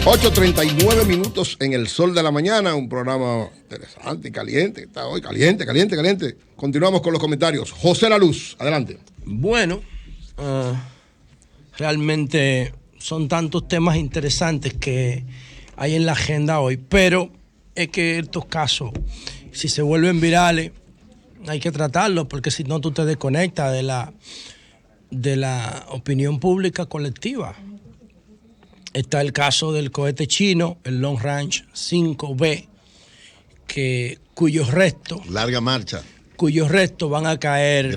8:39 en el sol de la mañana, un programa interesante y caliente. Está hoy caliente. Continuamos con los comentarios. José La Luz, adelante. Bueno, realmente son tantos temas interesantes que hay en la agenda hoy, pero es que estos casos, si se vuelven virales, hay que tratarlos, porque si no tú te desconectas de la opinión pública colectiva. Está el caso del cohete chino, el Long Range 5B, cuyos restos van a caer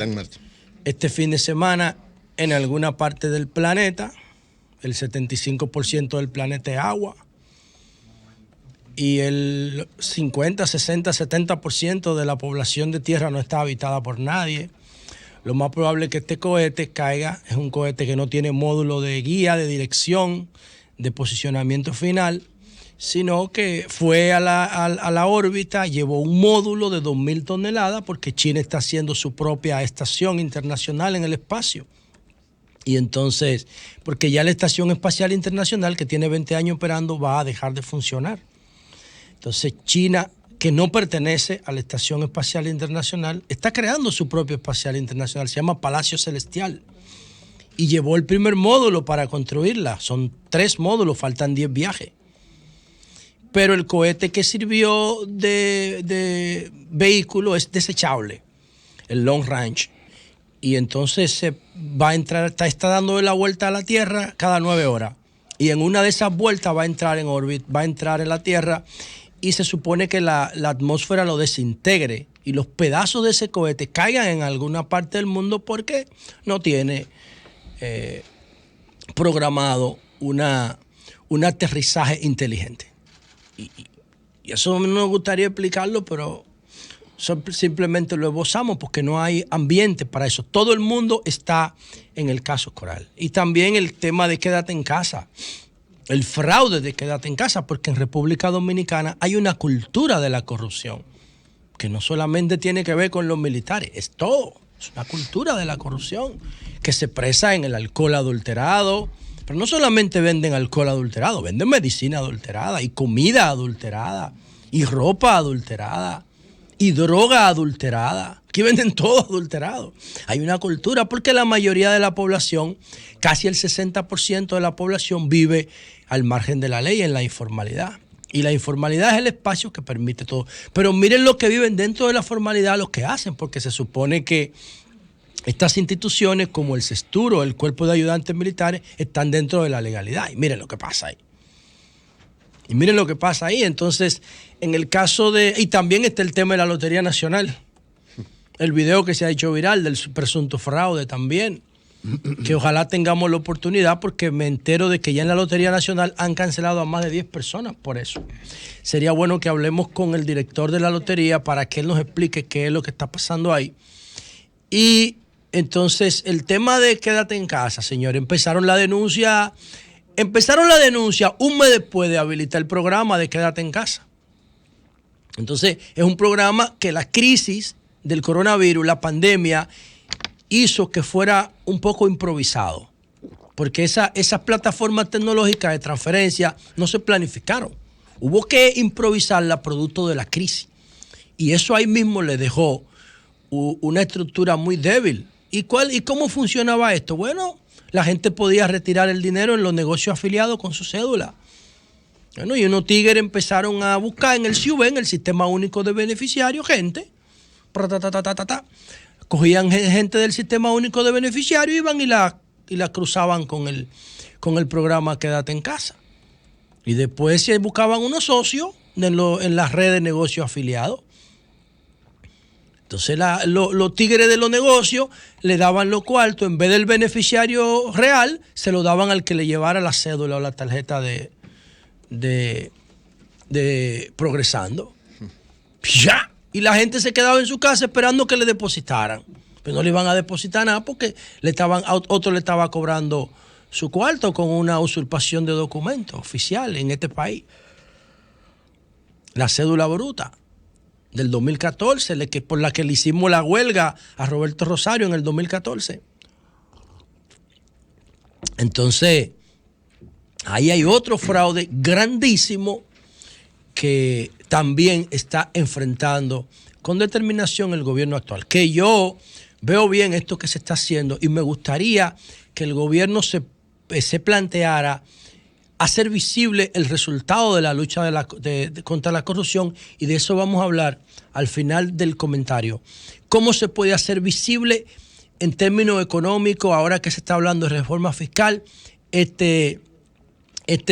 este fin de semana en alguna parte del planeta. El 75% del planeta es agua y el 50, 60, 70% de la población de tierra no está habitada por nadie. Lo más probable es que este cohete caiga. Es un cohete que no tiene módulo de guía, de dirección, de posicionamiento final, sino que fue a la órbita, llevó un módulo de 2.000 toneladas porque China está haciendo su propia estación internacional en el espacio. Y entonces, porque ya la Estación Espacial Internacional, que tiene 20 años operando, va a dejar de funcionar. Entonces China, que no pertenece a la Estación Espacial Internacional, está creando su propio espacial internacional, se llama Palacio Celestial. Y llevó el primer módulo para construirla. Son 3 módulos, faltan 10 viajes. Pero el cohete que sirvió de vehículo es desechable, el Long Range. Y entonces se va a entrar, está dando la vuelta a la Tierra cada 9 horas. Y en una de esas vueltas va a entrar en órbita, va a entrar en la Tierra y se supone que la atmósfera lo desintegre y los pedazos de ese cohete caigan en alguna parte del mundo porque no tiene programado un aterrizaje inteligente. Y eso no nos gustaría explicarlo, pero simplemente lo esbozamos porque no hay ambiente para eso. Todo el mundo está en el caso Coral. Y también el tema de quédate en casa, el fraude de quédate en casa, porque en República Dominicana hay una cultura de la corrupción que no solamente tiene que ver con los militares, es todo. Es una cultura de la corrupción que se expresa en el alcohol adulterado, pero no solamente venden alcohol adulterado, venden medicina adulterada y comida adulterada y ropa adulterada y droga adulterada. Aquí venden todo adulterado. Hay una cultura porque la mayoría de la población, casi el 60% de la población vive al margen de la ley en la informalidad. Y la informalidad es el espacio que permite todo. Pero miren lo que viven dentro de la formalidad, lo que hacen, porque se supone que estas instituciones como el CESTURO, el Cuerpo de Ayudantes Militares, están dentro de la legalidad. Y miren lo que pasa ahí. Entonces, en el caso de... Y también está el tema de la Lotería Nacional. El video que se ha hecho viral del presunto fraude también. Que ojalá tengamos la oportunidad, porque me entero de que ya en la Lotería Nacional han cancelado a más de 10 personas por eso. Sería bueno que hablemos con el director de la lotería para que él nos explique qué es lo que está pasando ahí. Y entonces el tema de quédate en casa, señor, empezaron la denuncia un mes después de habilitar el programa de quédate en casa. Entonces es un programa que la crisis del coronavirus, la pandemia, hizo que fuera un poco improvisado, porque esas plataformas tecnológicas de transferencia no se planificaron. Hubo que improvisarla producto de la crisis. Y eso ahí mismo le dejó una estructura muy débil. ¿Y cómo funcionaba esto? Bueno, la gente podía retirar el dinero en los negocios afiliados con su cédula. Bueno, y unos tigres empezaron a buscar en el SIUB, en el Sistema Único de Beneficiarios, gente. Cogían gente del Sistema Único de Beneficiarios, iban y la cruzaban con el programa Quédate en Casa. Y después se buscaban unos socios en las redes de negocios afiliados. Entonces los tigres de los negocios le daban los cuartos, en vez del beneficiario real, se lo daban al que le llevara la cédula o la tarjeta de Progresando. ¡Ya! Y la gente se quedaba en su casa esperando que le depositaran. Pero no le iban a depositar nada porque otro le estaba cobrando su cuarto con una usurpación de documentos oficiales en este país. La cédula bruta del 2014, por la que le hicimos la huelga a Roberto Rosario en el 2014. Entonces, ahí hay otro fraude grandísimo que también está enfrentando con determinación el gobierno actual. Que yo veo bien esto que se está haciendo y me gustaría que el gobierno se planteara hacer visible el resultado de la lucha contra la corrupción, y de eso vamos a hablar al final del comentario. ¿Cómo se puede hacer visible en términos económicos, ahora que se está hablando de reforma fiscal, este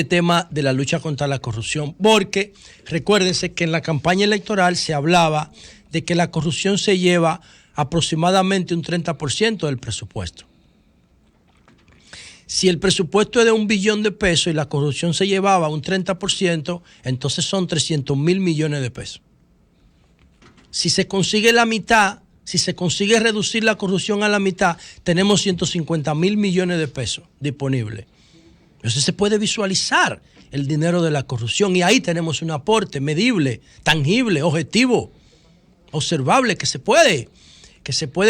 tema de la lucha contra la corrupción? Porque recuérdense que en la campaña electoral se hablaba de que la corrupción se lleva aproximadamente un 30% del presupuesto. Si el presupuesto es de $1 billón y la corrupción se llevaba un 30%, entonces son 300,000 millones de pesos. Si se consigue la mitad, si se consigue reducir la corrupción a la mitad, tenemos 150,000 millones de pesos disponibles. Entonces se puede visualizar el dinero de la corrupción y ahí tenemos un aporte medible, tangible, objetivo, observable, que se puede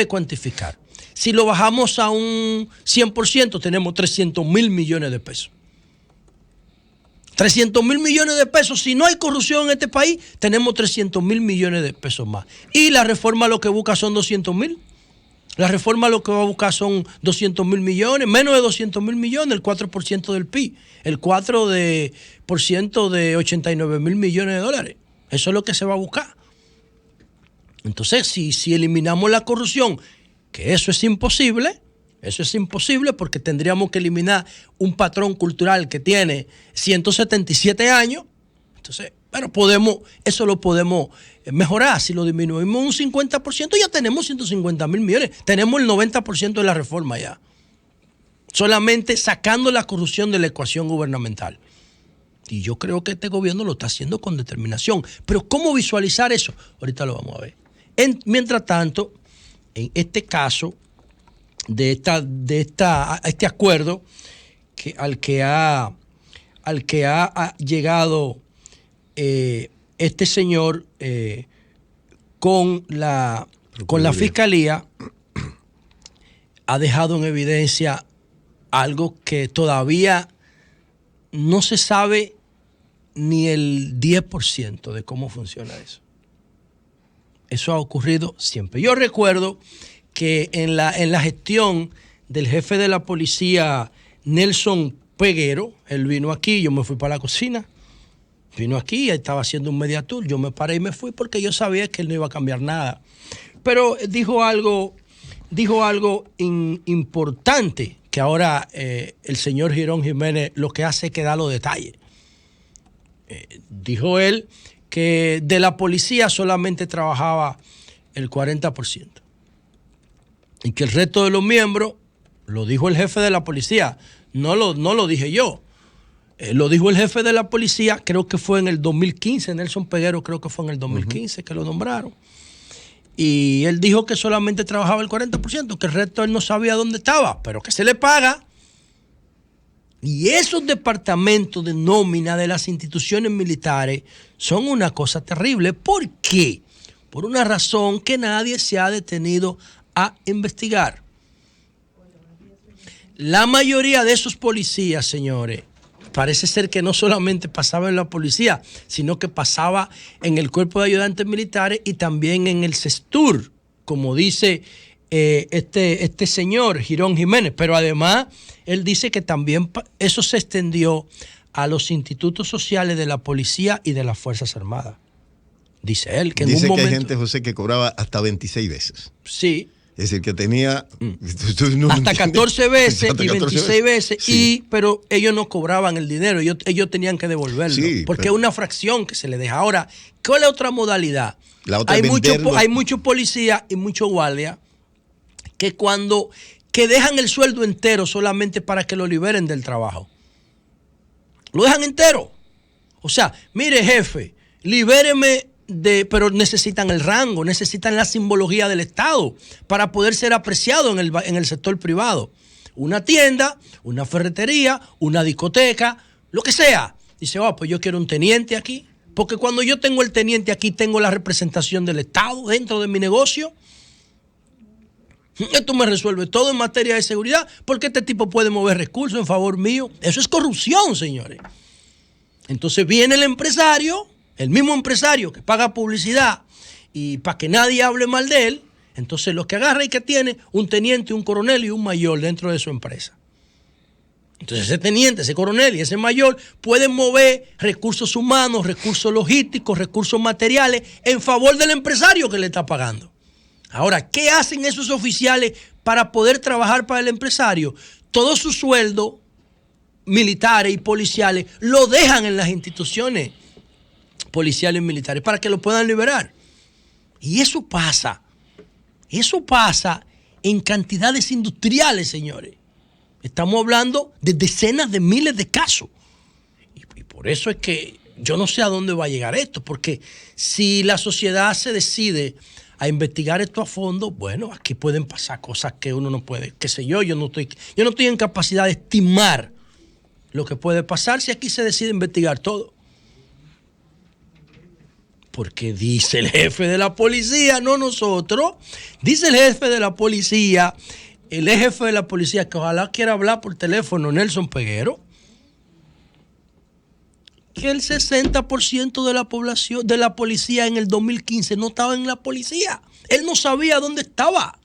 cuantificar. Si lo bajamos a un 100%, tenemos 300,000 millones de pesos. 300,000 millones de pesos. Si no hay corrupción en este país, tenemos 300,000 millones de pesos más. Y la reforma lo que busca son 200,000. La reforma lo que va a buscar son 200,000 millones, menos de 200,000 millones, el 4% del PIB, el 4% de 89,000 millones de dólares. Eso es lo que se va a buscar. Entonces, si eliminamos la corrupción, que eso es imposible porque tendríamos que eliminar un patrón cultural que tiene 177 años. Entonces, bueno, eso lo podemos mejorar. Si lo disminuimos un 50%, ya tenemos 150,000 millones. Tenemos el 90% de la reforma ya. Solamente sacando la corrupción de la ecuación gubernamental. Y yo creo que este gobierno lo está haciendo con determinación. Pero ¿cómo visualizar eso? Ahorita lo vamos a ver. Mientras tanto, en este caso de este acuerdo al que ha llegado este señor con la fiscalía, ha dejado en evidencia algo que todavía no se sabe ni el 10% de cómo funciona eso. Eso ha ocurrido siempre. Yo recuerdo que en la gestión del jefe de la policía, Nelson Peguero, él vino aquí, yo me fui para la cocina, vino aquí, estaba haciendo un media tour, yo me paré y me fui porque yo sabía que él no iba a cambiar nada. Pero dijo algo importante, que ahora el señor Girón Jiménez lo que hace es que da los detalles. Dijo él que de la policía solamente trabajaba el 40%. Y que el resto de los miembros, lo dijo el jefe de la policía, no lo dije yo, lo dijo el jefe de la policía, creo que fue en el 2015, Nelson Peguero creo que fue en el 2015 que lo nombraron. Y él dijo que solamente trabajaba el 40%, que el resto él no sabía dónde estaba, pero que se le paga. Y esos departamentos de nómina de las instituciones militares son una cosa terrible. ¿Por qué? Por una razón que nadie se ha detenido a investigar. La mayoría de esos policías, señores, parece ser que no solamente pasaba en la policía, sino que pasaba en el cuerpo de ayudantes militares y también en el CESTUR, como dice este señor Girón Jiménez. Pero además, él dice que también eso se extendió a los institutos sociales de la policía y de las Fuerzas Armadas. Dice él que dice en un momento... que hay gente, José, que cobraba hasta 26 veces. Sí. Es decir, que tenía... hasta 14 veces hasta 14 y 26 veces, sí. Pero ellos no cobraban el dinero, ellos tenían que devolverlo, sí, porque es una fracción que se le deja. Ahora, ¿cuál es otra modalidad? La otra hay muchos policías y muchos guardias que dejan el sueldo entero solamente para que lo liberen del trabajo. Lo dejan entero. O sea, mire, jefe, libéreme pero necesitan el rango, necesitan la simbología del Estado para poder ser apreciado en el sector privado. Una tienda, una ferretería, una discoteca, lo que sea. Dice, pues yo quiero un teniente aquí, porque cuando yo tengo el teniente aquí tengo la representación del Estado dentro de mi negocio. Esto me resuelve todo en materia de seguridad, porque este tipo puede mover recursos en favor mío. Eso es corrupción, señores. Entonces viene el empresario, el mismo empresario que paga publicidad y para que nadie hable mal de él, entonces lo que agarra y que tiene un teniente, un coronel y un mayor dentro de su empresa. Entonces ese teniente, ese coronel y ese mayor pueden mover recursos humanos, recursos logísticos, recursos materiales en favor del empresario que le está pagando. Ahora, ¿qué hacen esos oficiales para poder trabajar para el empresario? Todo su sueldo, militares y policiales, lo dejan en las instituciones policiales y militares para que lo puedan liberar. Y eso pasa en cantidades industriales, señores. Estamos hablando de decenas de miles de casos. Y por eso es que yo no sé a dónde va a llegar esto, porque si la sociedad se decide a investigar esto a fondo, bueno, aquí pueden pasar cosas que uno no puede, qué sé yo no estoy en capacidad de estimar lo que puede pasar si aquí se decide investigar todo. Porque dice el jefe de la policía, no nosotros, dice el jefe de la policía, el jefe de la policía, que ojalá quiera hablar por teléfono, Nelson Peguero, que el 60% de la población, de la policía en el 2015 no estaba en la policía. Él no sabía dónde estaba.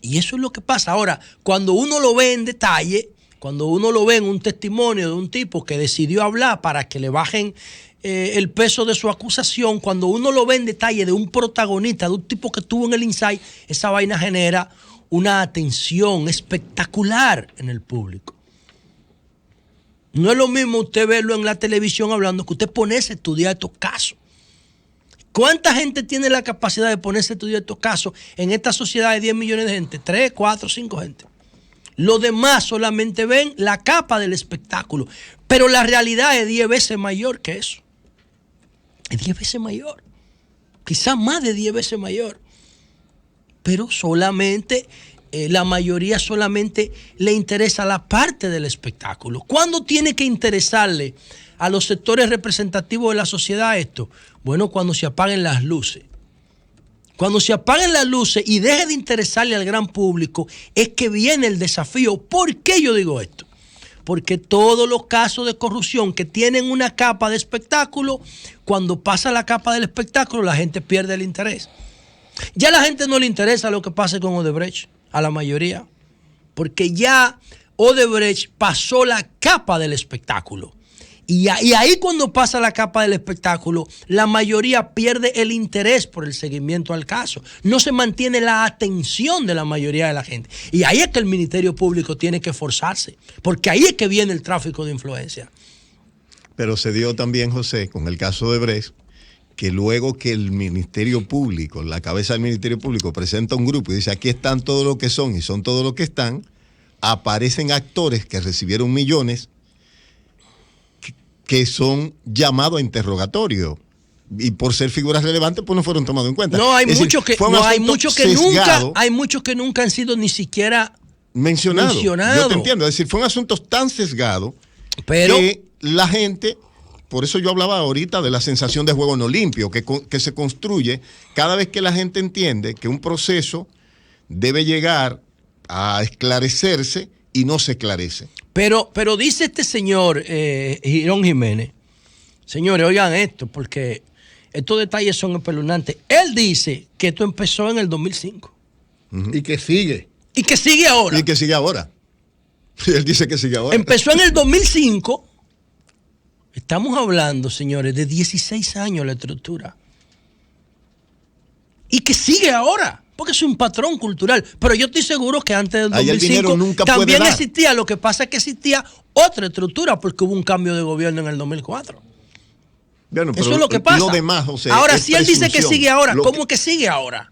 Y eso es lo que pasa. Ahora, cuando uno lo ve en detalle, cuando uno lo ve en un testimonio de un tipo que decidió hablar para que le bajen el peso de su acusación, cuando uno lo ve en detalle de un protagonista, de un tipo que estuvo en el Inside, esa vaina genera una atención espectacular en el público. No es lo mismo usted verlo en la televisión hablando que usted ponerse a estudiar estos casos. ¿Cuánta gente tiene la capacidad de ponerse a estudiar estos casos en esta sociedad de 10 millones de gente? 3, 4, 5 gente. Los demás solamente ven la capa del espectáculo. Pero la realidad es 10 veces mayor que eso. Es 10 veces mayor. Quizás más de 10 veces mayor. Pero solamente... la mayoría solamente le interesa la parte del espectáculo. ¿Cuándo tiene que interesarle a los sectores representativos de la sociedad esto? Bueno, cuando se apaguen las luces. Cuando se apaguen las luces y deje de interesarle al gran público, es que viene el desafío. ¿Por qué yo digo esto? Porque todos los casos de corrupción que tienen una capa de espectáculo, cuando pasa la capa del espectáculo, la gente pierde el interés. Ya a la gente no le interesa lo que pase con Odebrecht. A la mayoría, porque ya Odebrecht pasó la capa del espectáculo. Y ahí cuando pasa la capa del espectáculo, la mayoría pierde el interés por el seguimiento al caso. No se mantiene la atención de la mayoría de la gente. Y ahí es que el Ministerio Público tiene que esforzarse, porque ahí es que viene el tráfico de influencia. Pero se dio también, José, con el caso de Odebrecht, que luego que el Ministerio Público, la cabeza del Ministerio Público presenta un grupo y dice aquí están todo lo que son y son todo lo que están, aparecen actores que recibieron millones que son llamados a interrogatorio y por ser figuras relevantes pues no fueron tomados en cuenta. No, hay muchos que nunca han sido ni siquiera mencionados. Yo te entiendo, es decir, fue un asunto tan sesgado que la gente... Por eso yo hablaba ahorita de la sensación de juego no limpio, que se construye cada vez que la gente entiende que un proceso debe llegar a esclarecerse y no se esclarece. Pero dice este señor, Girón Jiménez, señores, oigan esto, porque estos detalles son espeluznantes. Él dice que esto empezó en el 2005. Uh-huh. Y que sigue. Y que sigue ahora. Y que sigue ahora. Él dice que sigue ahora. Empezó en el 2005. Estamos hablando, señores, de 16 años la estructura. Y que sigue ahora, porque es un patrón cultural. Pero yo estoy seguro que antes del 2005 también existía. Lo que pasa es que existía otra estructura, porque hubo un cambio de gobierno en el 2004. Bueno, pero eso es lo que pasa. Lo demás, o sea, ahora, si él dice que sigue ahora, ¿cómo que sigue ahora?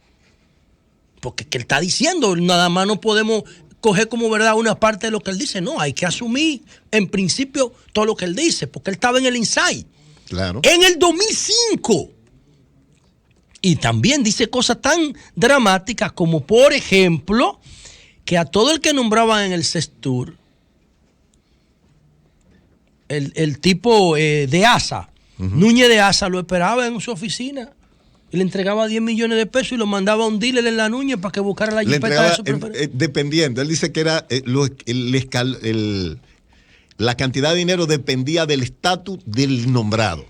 Porque que él está diciendo, nada más no podemos... coger como verdad una parte de lo que él dice. No, hay que asumir en principio todo lo que él dice, porque él estaba en el Inside. Claro. En el 2005. Y también dice cosas tan dramáticas como, por ejemplo, que a todo el que nombraban en el CESTUR, el tipo de Asa, uh-huh. Núñez de Asa, lo esperaba en su oficina. y le entregaba 10 millones de pesos y lo mandaba a un dealer en la Núñez para que buscara la jipeta de su preferencia. Dependiendo, él dice que era la cantidad de dinero dependía del estatus del nombrado.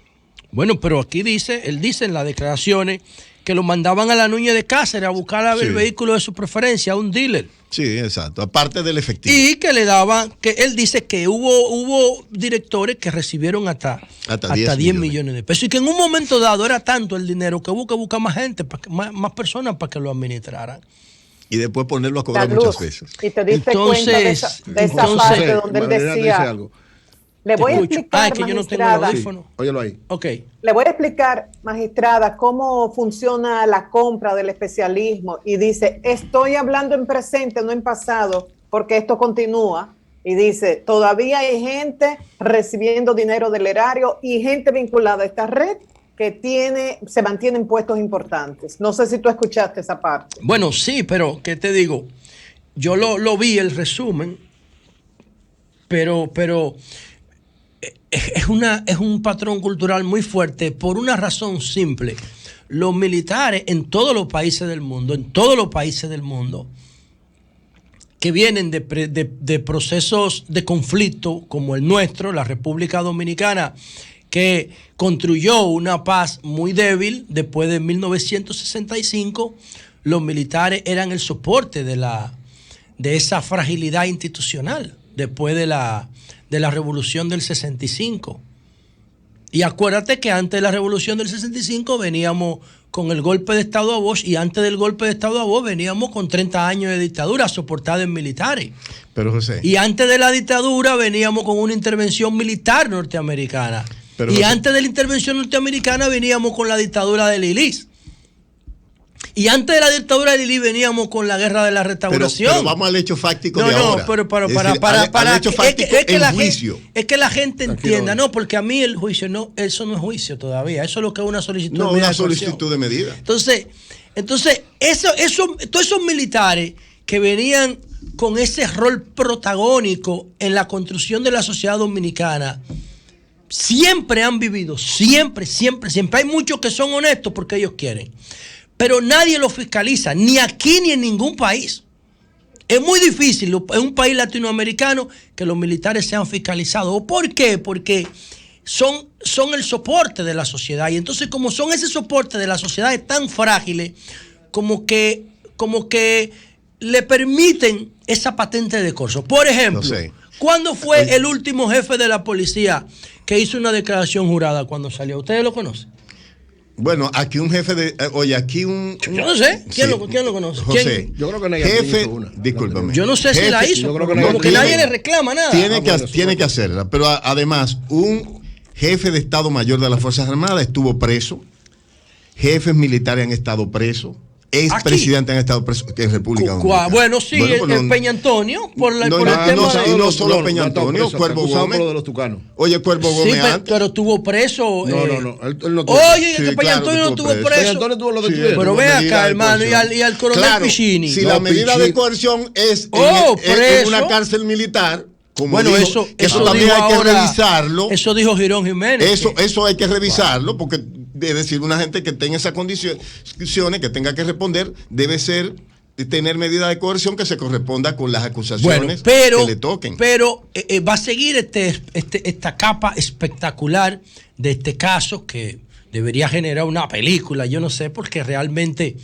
Bueno, pero aquí él dice en las declaraciones que lo mandaban a la Núñez de Cáceres a buscar el vehículo de su preferencia, a un dealer. Sí, exacto, aparte del efectivo. Y que le daban, que él dice que hubo directores que recibieron hasta 10 millones de pesos y que en un momento dado era tanto el dinero que hubo que buscar más gente, más personas para que lo administraran. Y después ponerlo a cobrar muchas veces. Y te diste cuenta de esa parte donde él decía... Le voy a explicar, que yo no tengo el audífono. Sí, óyelo ahí. Ok. Le voy a explicar, magistrada, cómo funciona la compra del especialismo. Y dice, estoy hablando en presente, no en pasado, porque esto continúa. Y dice, todavía hay gente recibiendo dinero del erario y gente vinculada a esta red que se mantiene en puestos importantes. No sé si tú escuchaste esa parte. Bueno, sí, pero ¿qué te digo? Yo lo vi, el resumen, pero es un patrón cultural muy fuerte por una razón simple. Los militares en todos los países del mundo, que vienen de procesos de conflicto como el nuestro, la República Dominicana, que construyó una paz muy débil después de 1965, los militares eran el soporte de esa fragilidad institucional después de la revolución del 65. Y acuérdate que antes de la revolución del 65 veníamos con el golpe de Estado a Bosch, y antes del golpe de Estado a Bosch veníamos con 30 años de dictadura soportada en militares. Pero José. Y antes de la dictadura veníamos con una intervención militar norteamericana. Pero y José, antes de la intervención norteamericana veníamos con la dictadura de Lilis. Y antes de la dictadura de Lili veníamos con la guerra de la restauración. Pero vamos al hecho fáctico de ahora. No, pero al hecho fáctico, el juicio. Es que la gente entienda, no, porque a mí el juicio, no, eso no es juicio todavía, eso es lo que es una solicitud de medida. No, una solicitud de medida. Entonces todos esos militares que venían con ese rol protagónico en la construcción de la sociedad dominicana, siempre han vivido, siempre. Hay muchos que son honestos porque ellos quieren. Pero nadie lo fiscaliza, ni aquí ni en ningún país. Es muy difícil en un país latinoamericano que los militares sean fiscalizados. ¿Por qué? Porque son el soporte de la sociedad. Y entonces, como son ese soporte de la sociedad tan frágiles, como que le permiten esa patente de corso. Por ejemplo, ¿cuándo fue el último jefe de la policía que hizo una declaración jurada cuando salió? ¿Ustedes lo conocen? Bueno, aquí un jefe de... aquí un... Yo no sé. ¿Quién lo conoce? José, ¿Quién? Yo creo que no hay jefe... Discúlpame. Yo no sé si la hizo. Como que nadie le reclama nada. Tiene que hacerla. Pero además, un jefe de Estado Mayor de las Fuerzas Armadas estuvo preso. Jefes militares han estado presos. Expresidentes han estado presos en República Dominicana. Bueno, sí, el Peña Antonio, por el tema de... Y no solo Peña Antonio, Cuervo Gómez. Lo de los tucanos. Oye, Cuervo Gómez antes. pero tuvo preso. No, él no tuvo. Oye, que Peña Antonio no tuvo preso. Peña Antonio tuvo lo de Twitter. Pero ve acá, hermano, y al coronel Piccini. Si la medida de coerción es en una cárcel militar... Bueno, eso también hay que revisarlo. Eso dijo Girón Jiménez. Eso hay que revisarlo, porque es decir, una gente que tenga esas condiciones, que tenga que responder, debe tener medida de coerción que se corresponda con las acusaciones que le toquen. Pero va a seguir esta capa espectacular de este caso que debería generar una película, yo no sé, porque realmente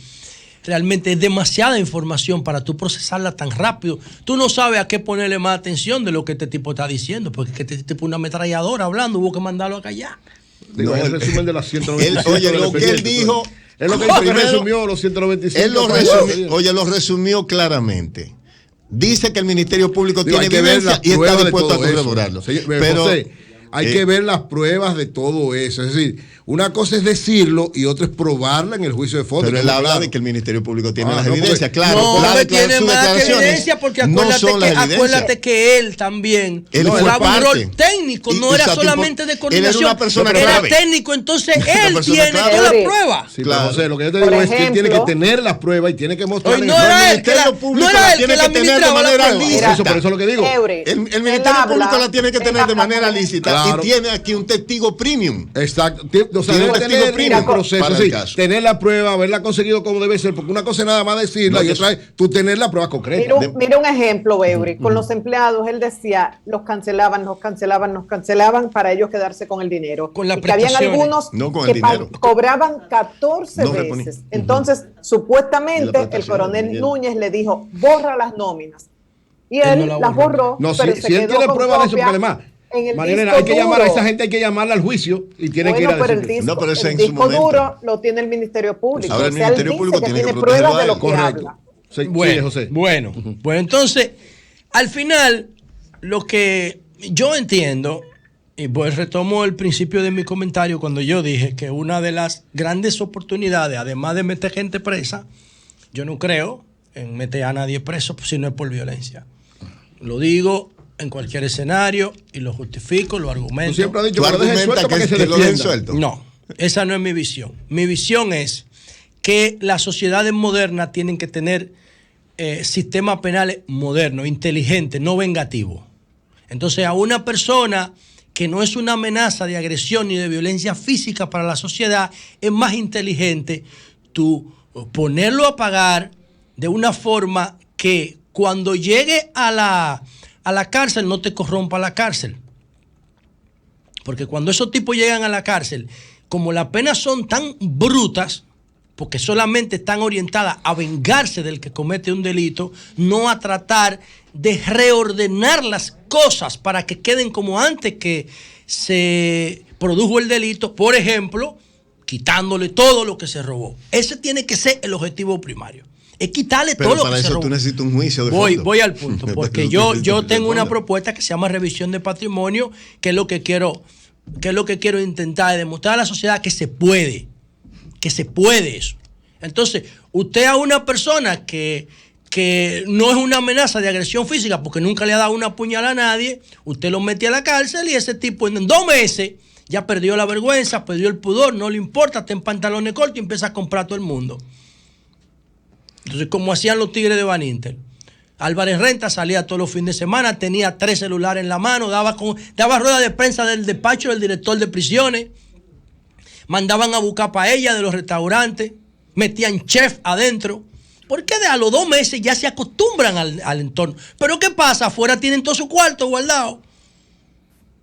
es demasiada información para tú procesarla tan rápido. Tú no sabes a qué ponerle más atención de lo que este tipo está diciendo, porque este tipo es una ametralladora hablando, hubo que mandarlo a callar. Digo, el resumen de las 197. Oye, lo que él dijo... Es lo que él resumió, los 195. Él lo resumió claramente. Dice que el Ministerio Público tiene evidencia y está dispuesto a corroborarlo. Pero José, hay que ver las pruebas de todo eso. Es decir, una cosa es decirlo y otra es probarla en el juicio de fondo. Pero él habla de que el Ministerio Público tiene las evidencias, claro. No, tiene más que evidencia porque acuérdate que él también jugaba un rol técnico, no era solamente de coordinación, era técnico, entonces él tiene toda la prueba. Sí, claro. José, lo que yo te digo es que él tiene que tener las pruebas y tiene que mostrar. No era él que la administraba la prueba. Por eso es lo que digo. El Ministerio Público la tiene que tener de manera lícita. Claro. Y tiene aquí un testigo premium. Exacto. O sea, Tiene debe un testigo tener premium el proceso, para el sí, caso. tener la prueba, haberla conseguido como debe ser, porque una cosa es nada más decirla No, y otra es tú tener la prueba concreta. Mira un ejemplo, Beuri, con los empleados, él decía, los cancelaban para ellos quedarse con el dinero. Con las y que habían prestaciones. algunos No con que el dinero. cobraban 14 No veces. reponía. Entonces, Y supuestamente, la el prestación coronel también. Núñez le dijo, borra las nóminas. Y Él él no la las borró. borró, No, pero si se él quedó tiene con prueba de eso, copia porque además, en el Marielena, disco hay que llamar a duro. esa gente, hay que llamarla al juicio y tiene que ir a Bueno, pero el decirle. disco, No, pero eso el en su disco momento. duro lo tiene el Ministerio Público. Ahora el O sea, él Ministerio dice Público que tiene que tiene protegerlo pruebas a de lo él. que Correcto. habla. Sí, Bueno, sí, José. bueno, entonces, al final, lo que yo entiendo, y pues retomo el principio de mi comentario cuando yo dije que una de las grandes oportunidades, además de meter gente presa, yo no creo en meter a nadie preso si no es por violencia. Lo digo en cualquier escenario y lo justifico, lo argumento. Tú siempre has dicho Tú que lo dejen argumentas suelto para que se que lo dejen defienda. suelto. No, esa no es mi visión. Mi visión es que las sociedades modernas tienen que tener sistemas penales modernos, inteligentes, no vengativos. Entonces, a una persona que no es una amenaza de agresión ni de violencia física para la sociedad, es más inteligente tú ponerlo a pagar de una forma que cuando llegue a la cárcel no te corrompa la cárcel. Porque cuando esos tipos llegan a la cárcel, como las penas son tan brutas, porque solamente están orientadas a vengarse del que comete un delito, no a tratar de reordenar las cosas para que queden como antes que se produjo el delito, por ejemplo, quitándole todo lo que se robó. Ese tiene que ser el objetivo primario. Es quitarle Pero todo lo para que se eso robó. tú necesitas un juicio de fondo. Voy al punto, porque yo tengo una propuesta que se llama revisión de patrimonio, que es lo que quiero intentar, demostrar a la sociedad que se puede eso. Entonces, usted a una persona que no es una amenaza de agresión física porque nunca le ha dado una puñalada a nadie, usted lo mete a la cárcel y ese tipo en 2 meses ya perdió la vergüenza, perdió el pudor, no le importa, está en pantalones cortos y empieza a comprar a todo el mundo. Entonces, como hacían los tigres de Van Inter. Álvarez Renta salía todos los fines de semana, tenía 3 celulares en la mano, daba rueda de prensa del despacho del director de prisiones, mandaban a buscar paella de los restaurantes, metían chef adentro. Porque a los 2 meses ya se acostumbran al entorno. Pero ¿qué pasa? Afuera tienen todo su cuarto guardado.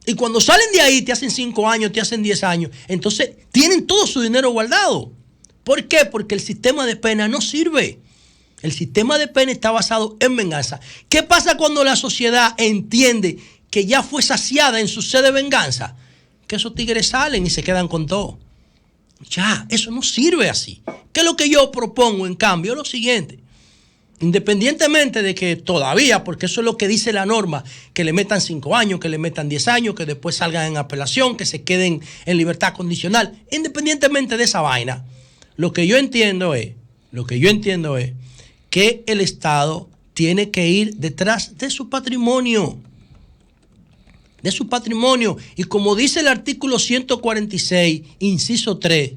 Y cuando salen de ahí te hacen 5 años, te hacen 10 años. Entonces tienen todo su dinero guardado. ¿Por qué? Porque el sistema de pena no sirve. El sistema de pena está basado en venganza. ¿Qué pasa cuando la sociedad entiende que ya fue saciada en su sed de venganza? Que esos tigres salen y se quedan con todo. Ya, eso no sirve así. ¿Qué es lo que yo propongo, en cambio? Lo siguiente. Independientemente de que todavía, porque eso es lo que dice la norma, que le metan 5 años, que le metan 10 años, que después salgan en apelación, que se queden en libertad condicional. Independientemente de esa vaina, lo que yo entiendo es que el Estado tiene que ir detrás de su patrimonio. De su patrimonio. Y como dice el artículo 146, inciso 3,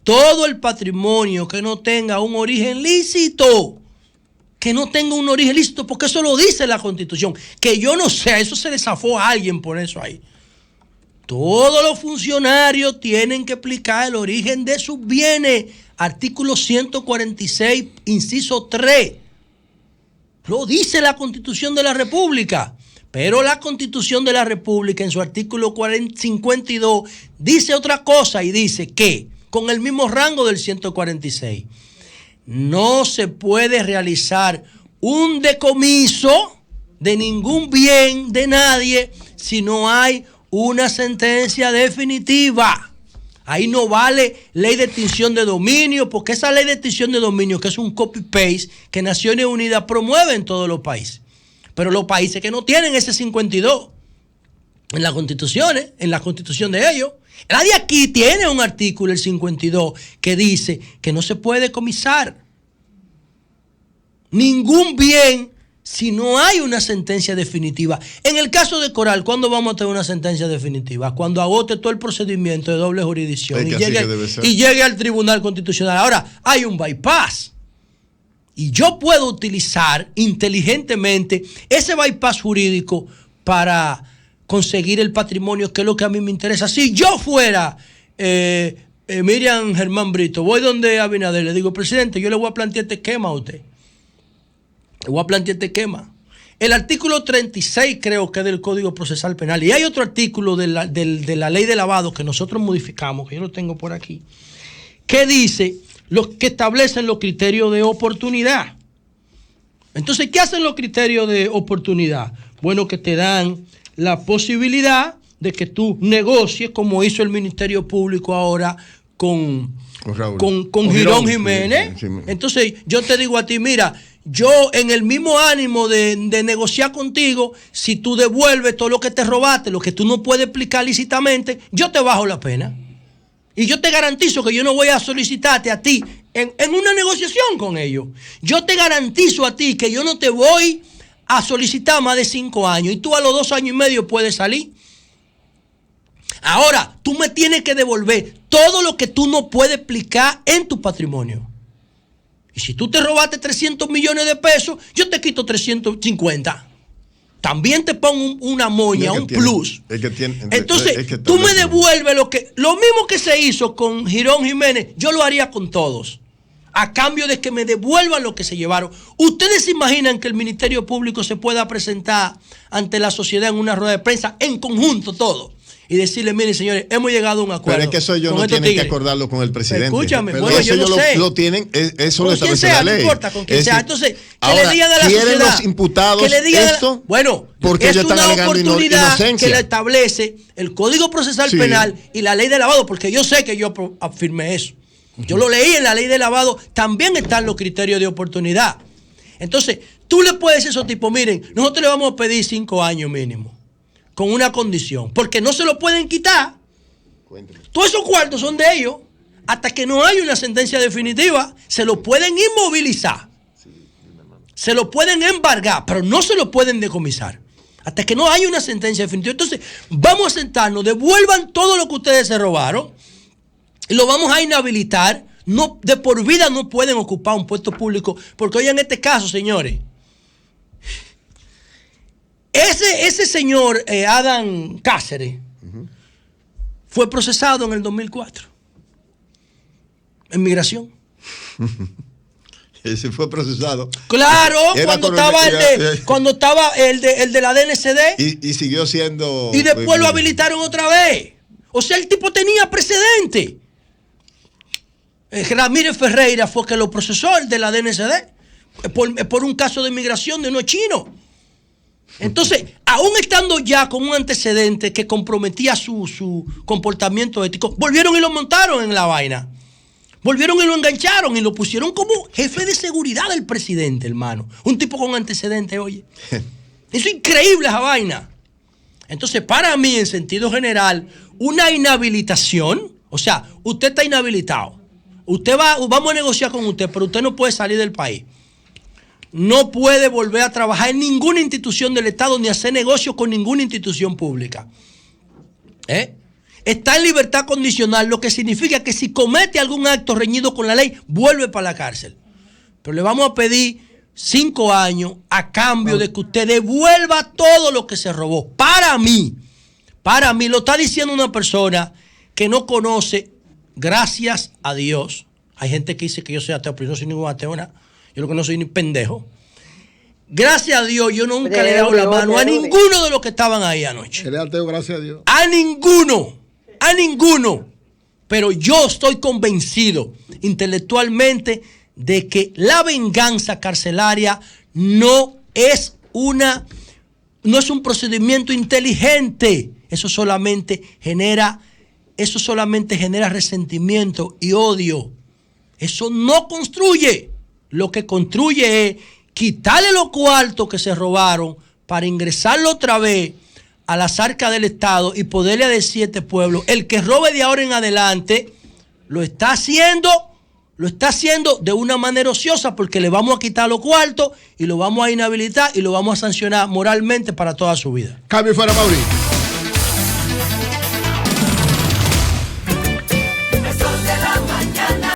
todo el patrimonio que no tenga un origen lícito, porque eso lo dice la Constitución, que yo no sé, eso se le zafó a alguien por eso ahí. Todos los funcionarios tienen que explicar el origen de sus bienes. Artículo 146, inciso 3. Lo dice la Constitución de la República. Pero la Constitución de la República en su artículo 52 dice otra cosa y dice que, con el mismo rango del 146, no se puede realizar un decomiso de ningún bien de nadie si no hay una sentencia definitiva. Ahí no vale ley de extinción de dominio, porque esa ley de extinción de dominio, que es un copy-paste que Naciones Unidas promueve en todos los países. Pero los países que no tienen ese 52 en las constituciones, en la constitución de ellos, nadie aquí tiene un artículo, el 52, que dice que no se puede decomisar ningún bien si no hay una sentencia definitiva. En el caso de Coral, ¿cuándo vamos a tener una sentencia definitiva? Cuando agote todo el procedimiento de doble jurisdicción y llegue al Tribunal Constitucional. Ahora, hay un bypass. Y yo puedo utilizar inteligentemente ese bypass jurídico para conseguir el patrimonio, que es lo que a mí me interesa. Si yo fuera Miriam Germán Brito, voy donde Abinader, le digo, presidente, yo le voy a plantear este esquema a usted. Le voy a plantear este esquema. El artículo 36 creo que es del Código Procesal Penal, y hay otro artículo de la ley de lavado que nosotros modificamos, que yo lo tengo por aquí, que dice, que establecen los criterios de oportunidad. Entonces, ¿qué hacen los criterios de oportunidad? Bueno, que te dan la posibilidad de que tú negocies, como hizo el Ministerio Público ahora con Girón Jiménez. Sí. Entonces, yo te digo a ti, mira, yo en el mismo ánimo de negociar contigo, si tú devuelves todo lo que te robaste, lo que tú no puedes explicar lícitamente, yo te bajo la pena. Y yo te garantizo que yo no voy a solicitarte a ti en una negociación con ellos. Yo te garantizo a ti que yo no te voy a solicitar más de 5 años. Y tú a los 2 años y medio puedes salir. Ahora, tú me tienes que devolver todo lo que tú no puedes explicar en tu patrimonio. Y si tú te robaste 300 millones de pesos, yo te quito 350. También te pongo una moña, un plus. Entonces, tú me devuelves lo mismo que se hizo con Girón Jiménez, yo lo haría con todos, a cambio de que me devuelvan lo que se llevaron. ¿Ustedes se imaginan que el Ministerio Público se pueda presentar ante la sociedad en una rueda de prensa, en conjunto todo, y decirle, miren señores, hemos llegado a un acuerdo? Pero es que eso ellos no tienen que acordarlo con el presidente. Escúchame, pero bueno, yo no sé. Lo tienen, eso lo establece la ley. No importa con quien sea. Entonces, que le digan a la sociedad, los imputados que le digan esto, bueno, porque es ellos están una alegando oportunidad inocencia. que le establece el Código Procesal Penal y la ley de lavado, porque yo sé que yo afirmé eso. Yo lo leí en la ley de lavado, también están los criterios de oportunidad. Entonces, tú le puedes decir a esos tipos, miren, nosotros le vamos a pedir 5 años mínimo, con una condición, porque no se lo pueden quitar. Todos esos cuartos son de ellos. Hasta que no haya una sentencia definitiva, se lo pueden inmovilizar, se lo pueden embargar, pero no se lo pueden decomisar hasta que no haya una sentencia definitiva. Entonces, vamos a sentarnos, devuelvan todo lo que ustedes se robaron y lo vamos a inhabilitar. No, de por vida no pueden ocupar un puesto público, porque hoy en este caso, señores, ese señor Adán Cáceres fue procesado en el 2004 en migración. Ese fue procesado. Claro, cuando estaba el de la DNCD. Y siguió siendo. Y después lo habilitaron otra vez. O sea, el tipo tenía precedente. Ramírez Ferreira fue que lo procesó, el de la DNCD, por un caso de migración de unos chinos. Entonces, aún estando ya con un antecedente que comprometía su comportamiento ético, volvieron y lo montaron en la vaina. Volvieron y lo engancharon y lo pusieron como jefe de seguridad del presidente, hermano. Un tipo con antecedentes, oye. Eso es increíble, esa vaina. Entonces, para mí, en sentido general, una inhabilitación, o sea, usted está inhabilitado. Vamos a negociar con usted, pero usted no puede salir del país. No puede volver a trabajar en ninguna institución del Estado ni hacer negocios con ninguna institución pública. Está en libertad condicional, lo que significa que si comete algún acto reñido con la ley, vuelve para la cárcel. Pero le vamos a pedir 5 años a cambio de que usted devuelva todo lo que se robó. Para mí, lo está diciendo una persona que no conoce, gracias a Dios. Hay gente que dice que yo soy ateo, pero yo no soy ningún ateo, ¿no? Yo lo que no soy ni pendejo. Gracias a Dios, yo nunca le he dado la mano a ninguno de los que estaban ahí anoche. Eres ateo, gracias a Dios. A ninguno. Pero yo estoy convencido intelectualmente de que la venganza carcelaria no es un procedimiento inteligente. Eso solamente genera resentimiento y odio. Eso no construye. Lo que construye es quitarle los cuartos que se robaron para ingresarlo otra vez a las arcas del Estado y poderle decir a este pueblo, el que robe de ahora en adelante lo está haciendo de una manera ociosa, porque le vamos a quitar los cuartos y lo vamos a inhabilitar y lo vamos a sancionar moralmente para toda su vida. Cambio fuera, Mauricio.